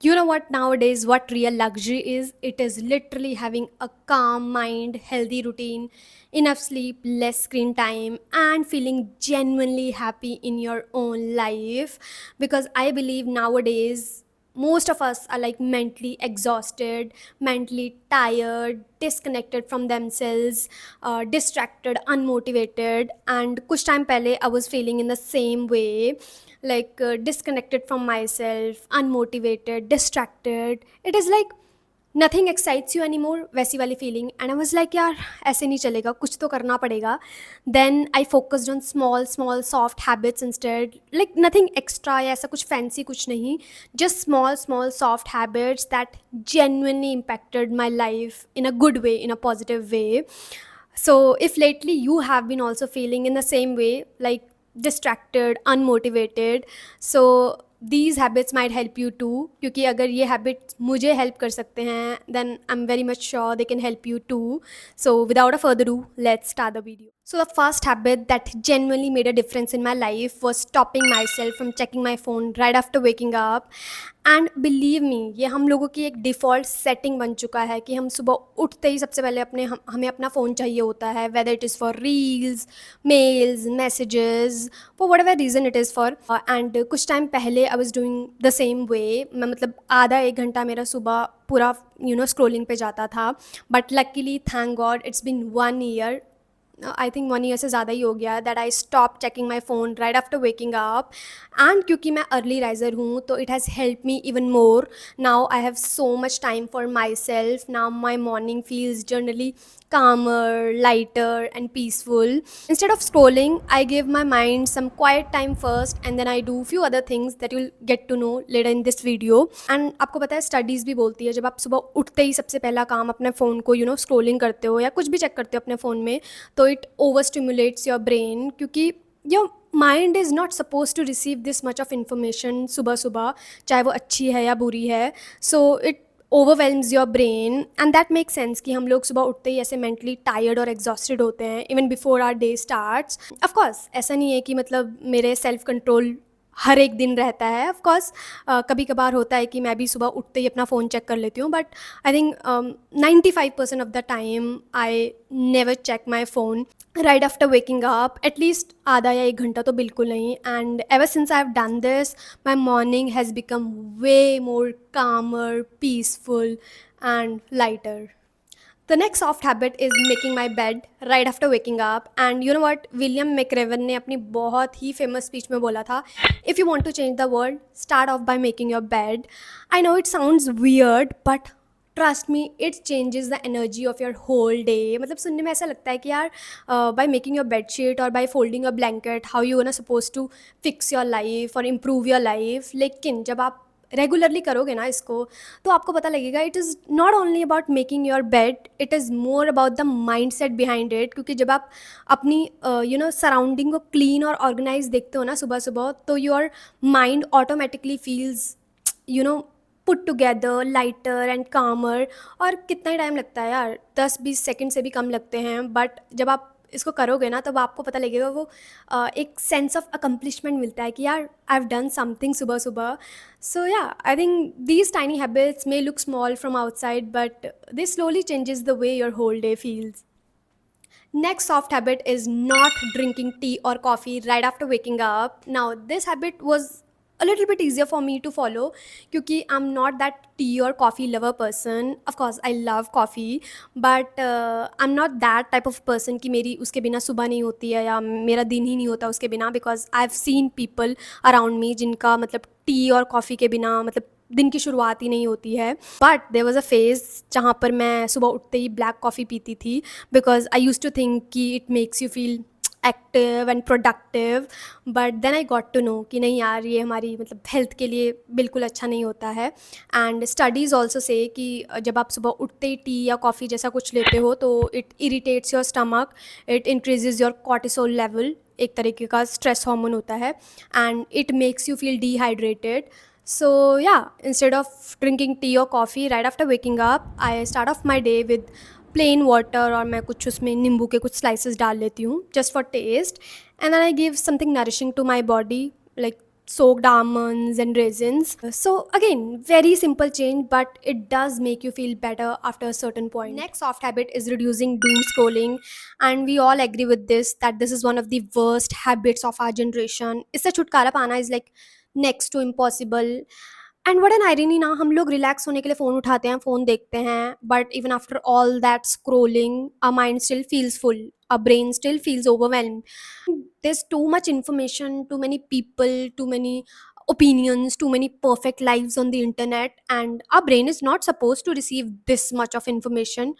You know what, nowadays, what real luxury is? It is literally having a calm mind, healthy routine, enough sleep, less screen time, and feeling genuinely happy in your own life. Because I believe nowadays, most of us are like mentally exhausted, mentally tired, disconnected from themselves, distracted, unmotivated. And kuch time pehle I was feeling in the same way, like disconnected from myself, unmotivated, distracted. It is like nothing excites you anymore, वैसी वाली feeling. And I was like, यार ऐसे नहीं चलेगा, कुछ तो करना पड़ेगा. Then I focused on small small soft habits instead, like nothing extra या ऐसा कुछ fancy कुछ नहीं, just small small soft habits that genuinely impacted my life in a good way, in a positive way. So, if lately you have been also feeling in the same way, like distracted, unmotivated, so these habits might help you too. क्योंकि अगर ये habits मुझे help कर सकते हैं, then I'm very much sure they can help you too. So, without a further ado, let's start the video. So, the first habit that genuinely made a difference in my life was stopping myself from checking my phone right after waking up. And believe me, ये हम लोगों की एक default setting बन चुका है कि हम सुबह उठते ही सबसे पहले हमें अपना फ़ोन चाहिए होता है, whether it is for reels, mails, messages, for whatever reason it is for. And कुछ टाइम पहले I was doing the same way. मैं मतलब आधा एक घंटा मेरा सुबह पूरा स्क्रोलिंग पे जाता था. But luckily, thank God, it's been 1 year, I think 1 year से ज़्यादा ही हो गया, that I stop checking my phone right after waking up. And क्योंकि मैं अर्ली राइजर हूँ, तो it has help me even more. Now I have so much time for my self. Now my morning feels generally calmer, lighter, and peaceful. Instead of scrolling, I give my mind some quiet time first, and then I do few other things that you'll get to know later in this video. And आपको पता है, studies भी बोलती है, जब आप सुबह उठते ही सबसे पहला काम अपने फ़ोन को स्क्रोलिंग करते हो या कुछ भी चेक करते हो अपने फ़ोन में, तो it overstimulates your brain. क्योंकि your mind is not suppose to receive this much of information सुबह सुबह, चाहे वो अच्छी है या बुरी है. So it overwhelms your brain. And that make sense कि हम लोग सुबह उठते ही ऐसे मेंटली टायर्ड और एग्जॉस्टेड होते हैं even before our day starts. Of course ऐसा नहीं है कि मतलब मेरे सेल्फ कंट्रोल हर एक दिन रहता है. ऑफकोर्स कभी कभार होता है कि मैं भी सुबह उठते ही अपना फ़ोन चेक कर लेती हूँ, but I think 95% of the time I never check my phone right after waking up. At least आधा या एक घंटा तो बिल्कुल नहीं. And ever since I have done this, my morning has become way more calmer, peaceful, and lighter. The next soft habit is making my bed right after waking up. And you know what? William McRaven ने अपनी बहुत ही famous speech में बोला था, if you want to change the world, start off by making your bed. I know it sounds weird, but trust me, it changes the energy of your whole day. मतलब सुनने में ऐसा लगता है कि यार by making your bed sheet और by folding your blanket, how you ना suppose to fix your life और इम्प्रूव योर लाइफ. लेकिन जब आप रेगुलरली करोगे ना इसको, तो आपको पता लगेगा it is not only about making your bed, it is more about the mind set behind it. क्योंकि जब आप अपनी सराउंडिंग को क्लीन और ऑर्गेनाइज देखते हो ना सुबह सुबह, तो your mind automatically feels put together, lighter and कामर. और कितना ही टाइम लगता है यार, 10-20 सेकेंड से भी कम लगते हैं. बट जब आप इसको करोगे ना, तब आपको पता लगेगा वो एक सेंस ऑफ अकम्पलिशमेंट मिलता है कि यार आई हैव डन समथिंग सुबह सुबह. So yeah, I think these tiny habits may look small from outside, but this slowly changes the way your whole day feels. Next soft habit is not drinking tea or coffee right after waking up. Now, this habit was a little bit easier for me to follow क्योंकि I'm not that tea or coffee lover person. Of course, I love coffee, but I'm not that type of person कि मेरी उसके बिना सुबह नहीं होती है या मेरा दिन ही नहीं होता उसके बिना. Because I've seen people around me जिनका मतलब टी और कॉफ़ी के बिना मतलब दिन की शुरुआत ही नहीं होती है. But there was a phase जहाँ पर मैं सुबह उठते ही ब्लैक कॉफ़ी पीती थी, because I use to think कि it makes you feel active and productive. But then I got to know कि नहीं यार, ये हमारी मतलब हेल्थ के लिए बिल्कुल अच्छा नहीं होता है. एंड स्टडीज़ ऑल्सो से कि जब आप सुबह उठते ही टी या कॉफ़ी जैसा कुछ लेते हो, तो it irritates your stomach, it increases your cortisol level, एक तरीके का स्ट्रेस हार्मोन होता है, and it makes you feel dehydrated. So yeah, instead of drinking tea or coffee right after waking up, I start off my day with plain water, और मैं कुछ उसमें नींबू के कुछ slices डाल लेती हूँ just for taste. And then I give something nourishing to my body, like soaked almonds and raisins. So again, very simple change, but it does make you feel better after a certain point. Next soft habit is reducing doom scrolling, and we all agree with this that this is one of the worst habits of our generation. इससे छुटकारा पाना is like next to impossible. And what an irony ना, हम लोग relax होने के लिए phone उठाते हैं, फ़ोन देखते हैं, but even after all that scrolling our mind still feels full, our brain still feels overwhelmed. There's too much information, too many people, too many opinions, too many perfect lives on the internet, and our brain is not supposed to receive this much of information.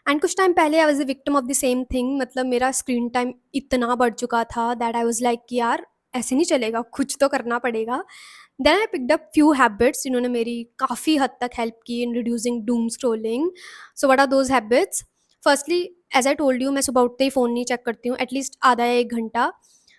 And कुछ time पहले I was a victim of the same thing. मतलब मेरा screen time इतना बढ़ चुका था that I was like कि यार ऐसे नहीं चलेगा, कुछ तो करना पड़ेगा. Then I picked up few habits जिन्होंने मेरी काफ़ी हद तक हेल्प की in reducing doom scrolling. So what are those habits? Firstly, as I told you, मैं सुबह उठते ही फ़ोन नहीं चेक करती हूँ एटलीस्ट आधा या 1 घंटा.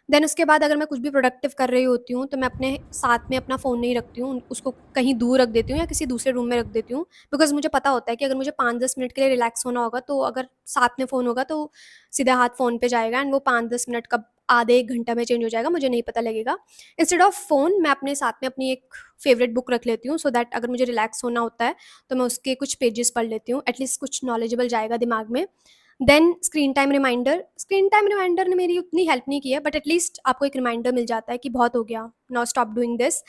देन उसके बाद अगर मैं कुछ भी प्रोडक्टिव कर रही होती हूँ तो मैं अपने साथ में अपना फ़ोन नहीं रखती हूँ, उसको कहीं दूर रख देती हूँ या किसी दूसरे रूम में रख देती हूँ. बिकॉज़ मुझे पता होता है कि अगर मुझे 5-10 मिनट के लिए रिलैक्स होना होगा, तो अगर साथ में फ़ोन होगा तो सीधा हाथ फ़ोन पे जाएगा एंड वो 5-10 मिनट कब आधे 1 घंटा में चेंज हो जाएगा, मुझे नहीं पता लगेगा. इंस्टेड ऑफ फ़ोन मैं अपने साथ में अपनी एक फ़ेवरेट बुक रख लेती हूँ, सो दैट अगर मुझे रिलैक्स होना होता है तो मैं उसके कुछ पेजेस पढ़ लेती हूँ, एटलीस्ट कुछ नॉलेजेबल जाएगा दिमाग में. देन स्क्रीन टाइम रिमाइंडर ने मेरी उतनी हेल्प नहीं की है, बट एटलीस्ट आपको एक रिमाइंडर मिल जाता है कि बहुत हो गया, now stop doing this.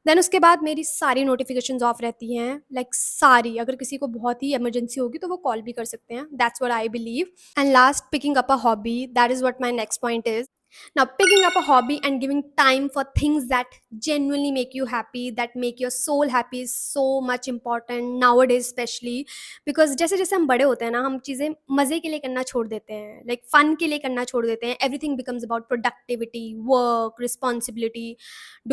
Then उसके बाद मेरी सारी नोटिफिकेशंस ऑफ रहती हैं, लाइक सारी. अगर किसी को बहुत ही इमरजेंसी होगी तो वो कॉल भी कर सकते हैं. That's what I believe. And last, picking up a hobby. That is what my next point is. Now, picking up a hobby and giving time for things that genuinely make you happy, that make your soul happy, is so much important nowadays, especially because जैसे जैसे हम बड़े होते हैं ना, हम चीज़ें मज़े के लिए करना छोड़ देते हैं, लाइक फन के लिए करना छोड़ देते हैं. Everything becomes about productivity, work, responsibility,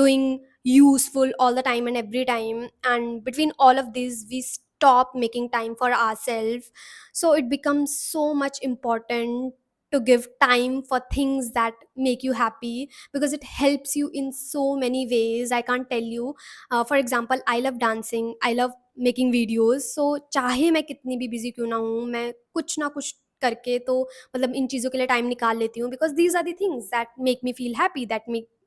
doing useful all the time and every time, and between all of these we stop making time for ourselves. So it becomes so much important to give time for things that make you happy, because it helps you in so many ways. I can't tell you. For example, I love dancing, I love making videos. So चाहे मैं कितनी भी busy क्यों ना हूँ, मैं कुछ ना कुछ करके तो मतलब इन चीज़ों के लिए टाइम निकाल लेती हूँ, because these are the things that make me feel happy,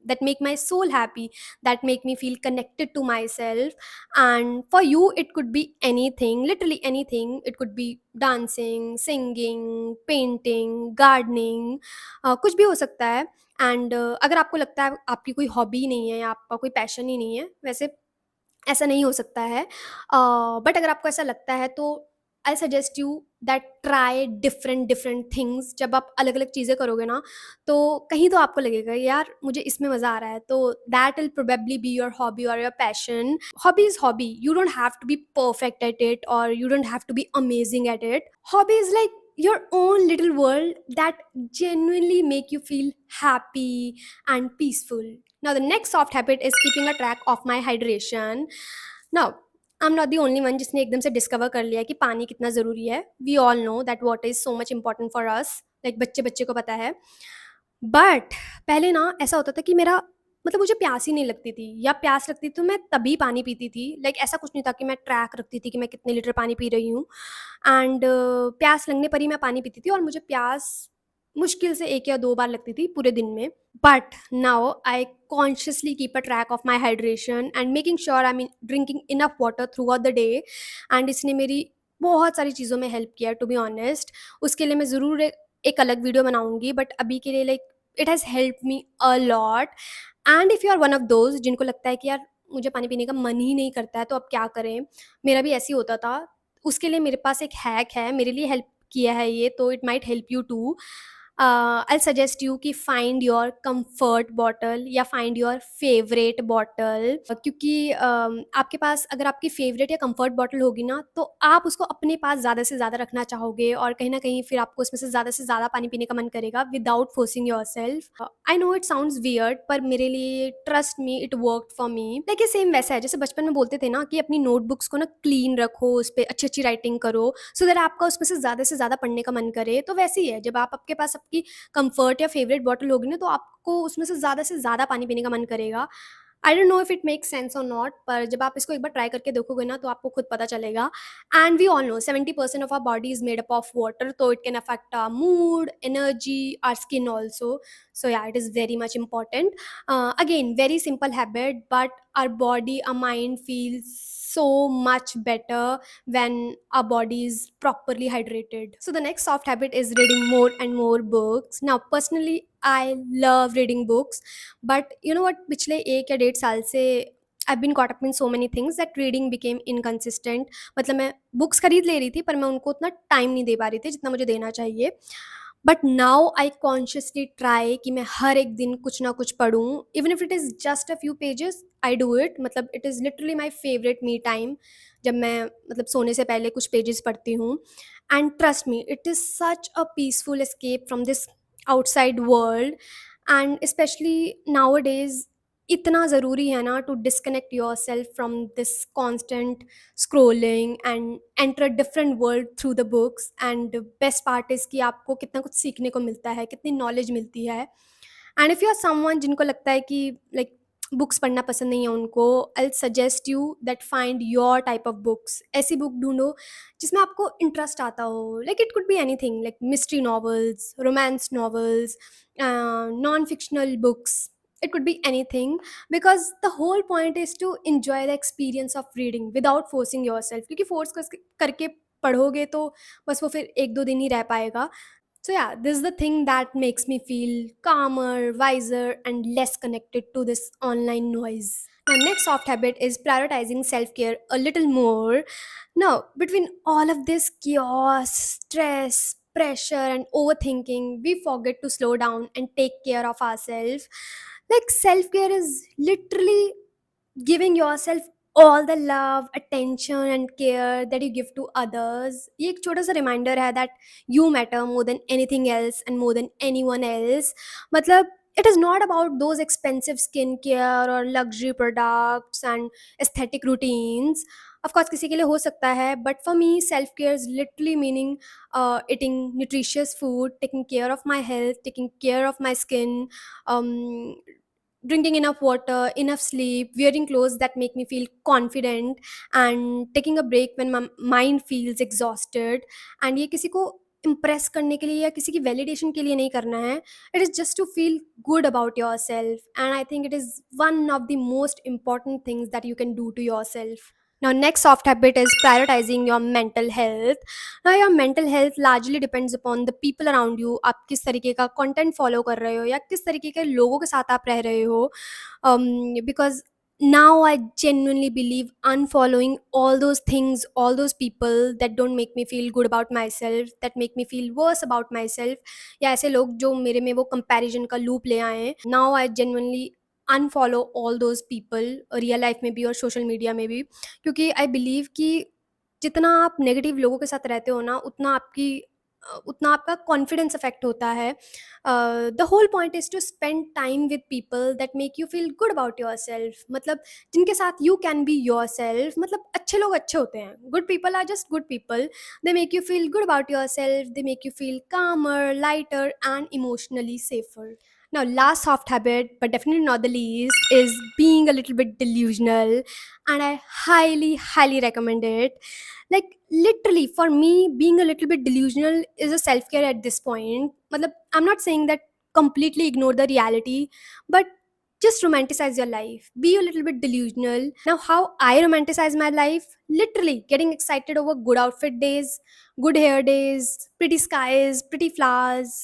that make my soul happy, that make me feel connected to myself. And for you it could be anything, literally anything. It could be dancing, singing, painting, gardening, कुछ भी हो सकता है. And अगर आपको लगता है आपकी कोई हॉबी ही नहीं है या आपका कोई पैशन ही नहीं है, वैसे ऐसा नहीं हो सकता है. बट अगर आपको ऐसा लगता है तो आई suggest you that try different different things. जब आप अलग अलग चीज़ें करोगे ना, तो कहीं तो आपको लगेगा यार मुझे इसमें मज़ा आ रहा है, तो that will probably be your hobby और your passion. Hobby is hobby. You don't have to be perfect at it और you don't have to be amazing at it. Hobby is like your own little world that genuinely make you feel happy and peaceful. Now, the next soft habit is keeping a track of my hydration. Now, I'm not the only one जिसने एकदम से discover कर लिया कि पानी कितना ज़रूरी है. We all know that water is so much important for us. Like बच्चे बच्चे को पता है. बट पहले ना ऐसा होता था कि मेरा मतलब मुझे प्यास ही नहीं लगती थी, या प्यास लगती थी तो मैं तभी पानी पीती थी. लाइक ऐसा कुछ नहीं था कि मैं ट्रैक रखती थी कि मैं कितने लीटर पानी पी रही हूँ. एंड प्यास लगने पर ही मैं पानी पीती थी, और मुझे प्यास मुश्किल से 1 या 2 बार लगती थी पूरे दिन में. But now I consciously keep a track of my hydration and making sure I mean drinking enough water through out the day. And इसने मेरी बहुत सारी चीज़ों में हेल्प किया, टू बी ऑनेस्ट. उसके लिए मैं ज़रूर एक अलग वीडियो बनाऊंगी, बट अभी के लिए like it has help me a lot. And if you are one of those जिनको लगता है कि यार मुझे पानी पीने का मन ही नहीं करता है, तो अब क्या करें, मेरा भी ऐसे ही होता था. उसके लिए मेरे पास एक हैक है, मेरे लिए हेल्प किया है ये, तो it might help you too. I suggest you कि फाइंड योर कंफर्ट बॉटल या फाइंड योर फेवरेट बॉटल. क्योंकि आपके पास अगर आपकी फेवरेट या कंफर्ट बॉटल होगी ना, तो आप उसको अपने पास ज़्यादा से ज़्यादा रखना चाहोगे, और कहीं ना कहीं फिर आपको उसमें से ज़्यादा पानी पीने का मन करेगा without forcing your self. I know it sounds weird, पर मेरे लिए trust me it worked for me. Like ये सेम वैसा है जैसे बचपन में बोलते थे ना कि अपनी नोटबुक्स को ना क्लीन रखो, उस पर अच्छी अच्छी राइटिंग करो, सो दैट आपका उसमें से ज़्यादा पढ़ने का मन करे. तो वैसे ही है, जब आपके पास आपकी कंफर्ट या फेवरेट बॉटल होगी ना, तो आपको उसमें से ज़्यादा पानी पीने का मन करेगा. I don't know if it makes sense और नॉट, पर जब आप इसको एक बार ट्राई करके देखोगे ना तो आपको खुद पता चलेगा। And we all know 70% of our body is made up of water, तो it can affect our mood, energy, our skin also. So yeah, it is very much important. Again, very simple habit, but our body, our mind feels so much better when our body is properly hydrated. So the next soft habit is reading more and more books. Now personally I love reading books, but you know what, पिछले 1 या 1.5 साल से I've been caught up in so many things that reading became inconsistent. मतलब मैं books खरीद ले रही थी पर मैं उनको उतना टाइम नहीं दे पा रही थी जितना मुझे देना चाहिए। But now I consciously try कि मैं हर एक दिन कुछ ना कुछ पढूँ, even if it is just a few pages I do it. मतलब it is literally my favourite me time, जब मैं मतलब सोने से पहले कुछ पेजेस पढ़ती हूँ। And trust me, it is such a peaceful escape from this outside world. And specially nowadays इतना ज़रूरी है ना to disconnect yourself from this constant scrolling and enter a different world through the books. And best part is कि आपको कितना कुछ सीखने को मिलता है, कितनी नॉलेज मिलती है। And if you are someone जिनको लगता है कि लाइक बुक्स पढ़ना पसंद नहीं है उनको, आई suggest you that find your type of books. ऐसी बुक ढूंढो जिसमें आपको इंटरेस्ट आता हो। Like it could be anything, like mystery novels, romance novels, non fictional books, it could be anything, because the whole point is to enjoy the experience of reading without forcing yourself, क्योंकि force करके पढ़ोगे तो बस वो फिर 1-2 दिन ही रह पाएगा। So yeah, this is the thing that makes me feel calmer, wiser, and less connected to this online noise. Now, next soft habit is prioritizing self-care a little more. Now, between all of this chaos, stress, pressure, and overthinking, we forget to slow down and take care of ourselves. Like self-care is literally giving yourself all the love, attention and care that you give to others। ये एक छोटा सा reminder है that you matter more than anything else and more than anyone else। मतलब it is not about those expensive skincare or luxury products and aesthetic routines। of course किसी के लिए हो सकता है, but for me self care is literally meaning eating nutritious food, taking care of my health, taking care of my skin, um, drinking enough water, enough sleep, wearing clothes that make me feel confident, and taking a break when my mind feels exhausted। And ये किसी को impress करने के लिए या किसी की validation के लिए नहीं करना है। It is just to feel good about yourself, and I think it is one of the most important things that you can do to yourself। Now, next soft habit is prioritizing your mental health। Now, your mental health largely depends upon the people around you। आप किस तरीके का content follow कर रहे हो या किस तरीके के लोगों के साथ आप रह रहे हो। Because now I genuinely believe unfollowing all those things, all those people that don't make me feel good about myself, that make me feel worse about myself, या ऐसे लोग जो मेरे में वो कंपैरिजन का लूप ले आए हैं, now I genuinely unfollow all those people, real life में भी और सोशल मीडिया में भी। क्योंकि आई बिलीव कि जितना आप नेगेटिव लोगों के साथ रहते हो ना उतना आपका कॉन्फिडेंस अफेक्ट होता है। The whole point is to spend time with people that make you feel good about yourself. मतलब जिनके साथ you can be yourself. मतलब अच्छे लोग अच्छे होते हैं, good people are just good people. They make you feel good about yourself, they make you feel calmer, lighter, and emotionally safer। Now, last soft habit, but definitely not the least, is being a little bit delusional, and I highly, highly recommend it। Like, literally, for me, being a little bit delusional is a self care at this point। Matlab, I'm not saying that completely ignore the reality, but just romanticize your life. Be a little bit delusional. Now, how I romanticize my life? Literally, getting excited over good outfit days, good hair days, pretty skies, pretty flowers,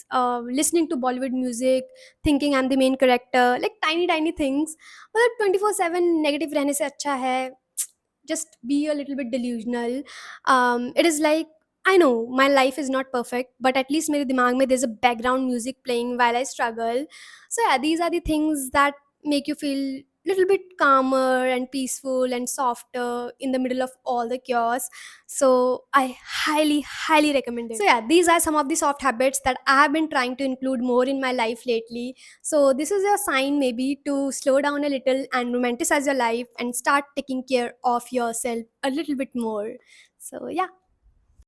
listening to Bollywood music, thinking I'm the main character, like tiny, tiny things। मतलब 24/7 negative रहने से अच्छा है just be a little bit delusional। It is like, I know my life is not perfect, but at least मेरे दिमाग में there's a background music playing while I struggle। So yeah, these are the things that make you feel little bit calmer and peaceful and softer in the middle of all the chaos। So I highly, highly recommend it। So yeah, these are some of the soft habits that I have been trying to include more in my life lately। So this is a sign maybe to slow down a little and romanticize your life and start taking care of yourself a little bit more। So yeah,